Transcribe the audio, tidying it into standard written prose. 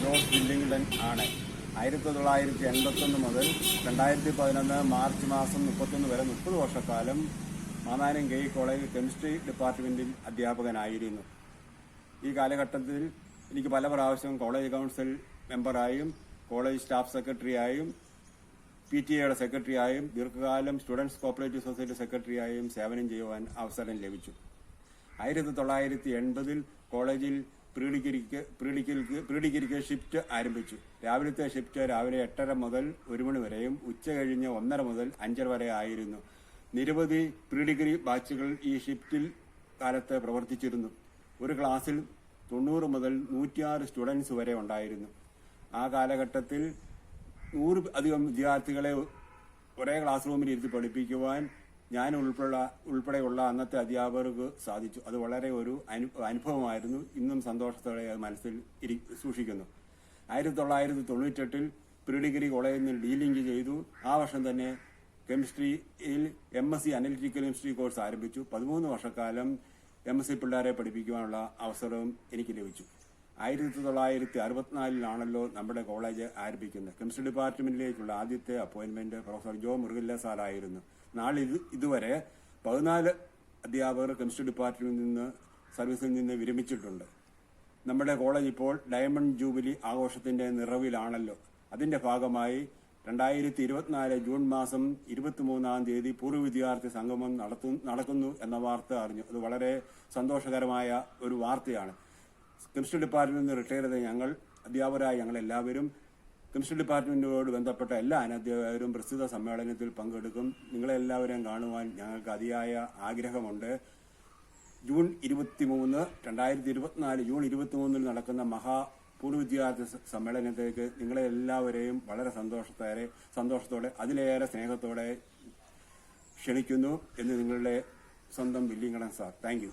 Jose Willingdon ആണ്. 1981 മുതൽ 2011 March മാസം 31 വരെ 30 വർഷക്കാലം മാന്നാനം ഗെയ് കോളേജ് കെമിസ്ട്രി ഡിപ്പാർട്ട്മെന്റിൽ അധ്യാപകനായിരുന്നു. ഈ കാലഘട്ടത്തിൽ എനിക്ക് പല പ്രാവശ്യം കോളേജ് കൗൺസിൽ മെമ്പറായും കോളേജ് സ്റ്റാഫ് സെക്രട്ടറിയായും PTA സെക്രട്ടറിയായും ദീർഘകാലം സ്റ്റുഡൻസ് കോപ്പറേറ്റീവ് സൊസൈറ്റി സെക്രട്ടറിയായും സേവനം ചെയ്യുവാൻ അവസരം ലഭിച്ചു. 1980 കോളേജിൽ പ്രീ ഡിഗ്രിക്ക് ഷിഫ്റ്റ് ആരംഭിച്ചു. രാവിലത്തെ ഷിഫ്റ്റ് രാവിലെ 8:30 മുതൽ 1 മണി വരെയും ഉച്ച കഴിഞ്ഞ് 1:30 മുതൽ 5:30 വരെ ആയിരുന്നു. നിരവധി പ്രീ ഡിഗ്രി ബാച്ചുകൾ ഈ ഷിഫ്റ്റിൽ കാലത്ത് പ്രവർത്തിച്ചിരുന്നു. ഒരു ക്ലാസ്സിൽ 90 മുതൽ 106 സ്റ്റുഡൻസ് വരെ ഉണ്ടായിരുന്നു. ആ കാലഘട്ടത്തിൽ 100 അധികം വിദ്യാർത്ഥികളെ ഒരേ ക്ലാസ് റൂമിൽ ഇരുത്തി പഠിപ്പിക്കുവാൻ ഞാൻ ഉൾപ്പെടെയുള്ള അന്നത്തെ അധ്യാപകർക്ക് സാധിച്ചു. അത് വളരെ ഒരു അനുഭവമായിരുന്നു. ഇന്നും സന്തോഷത്തോടെ അത് മനസ്സിൽ സൂക്ഷിക്കുന്നു. 1998 പ്രീ ഡിഗ്രി കോളേജിൽ നിന്ന് ഡീലിംഗ് ചെയ്തു. ആ വർഷം തന്നെ കെമിസ്ട്രിയിൽ MSc അനലിറ്റിക്കൽ കെമിസ്ട്രി കോഴ്സ് ആരംഭിച്ചു. 13 വർഷക്കാലം MSc പിള്ളേരെ പഠിപ്പിക്കുവാനുള്ള അവസരവും എനിക്ക് ലഭിച്ചു. 1964 നമ്മുടെ കോളേജ് ആരംഭിക്കുന്നത്. കെമിസ്ട്രി ഡിപ്പാർട്ട്മെന്റിലേക്കുള്ള ആദ്യത്തെ അപ്പോയിന്റ്മെന്റ് പ്രൊഫസർ ജോ മുരുകല്ല സാറായിരുന്നു. ഇതുവരെ 14 അധ്യാപകർ കെമിസ്ട്രി ഡിപ്പാർട്ട്മെന്റിൽ നിന്ന് സർവീസിൽ നിന്ന് വിരമിച്ചിട്ടുണ്ട്. നമ്മുടെ കോളേജ് ഇപ്പോൾ ഡയമണ്ട് ജൂബിലി ആഘോഷത്തിന്റെ നിറവിലാണല്ലോ. അതിന്റെ ഭാഗമായി 2024 ജൂൺ മാസം 23-ാം തീയതി പൂർവ്വ വിദ്യാർത്ഥി സംഗമം നടക്കുന്നു എന്ന വാർത്ത അറിഞ്ഞു. അത് വളരെ സന്തോഷകരമായ ഒരു വാർത്തയാണ്. കെമിസ്ട്രി ഡിപ്പാർട്ട്മെന്റിൽ നിന്ന് റിട്ടയർ ചെയ്ത അധ്യാപകരായ ഞങ്ങളെല്ലാവരും കെമിസ്ട്രി ഡിപ്പാർട്ട്മെന്റിനോട് ബന്ധപ്പെട്ട എല്ലാ അനധ്യാപകരും പ്രസ്തുത സമ്മേളനത്തിൽ പങ്കെടുക്കും. നിങ്ങളെല്ലാവരെയും കാണുവാൻ ഞങ്ങൾക്ക് അതിയായ ആഗ്രഹമുണ്ട്. ജൂൺ 23 നടക്കുന്ന പൂർവ്വ വിദ്യാർത്ഥി സമ്മേളനത്തിലേക്ക് നിങ്ങളെ എല്ലാവരെയും വളരെ സന്തോഷത്തോടെ അതിലേറെ സ്നേഹത്തോടെ ക്ഷണിക്കുന്നു എന്ന് നിങ്ങളുടെ സ്വന്തം വില്ലിംഗ്ടൺ സാർ. Thank you.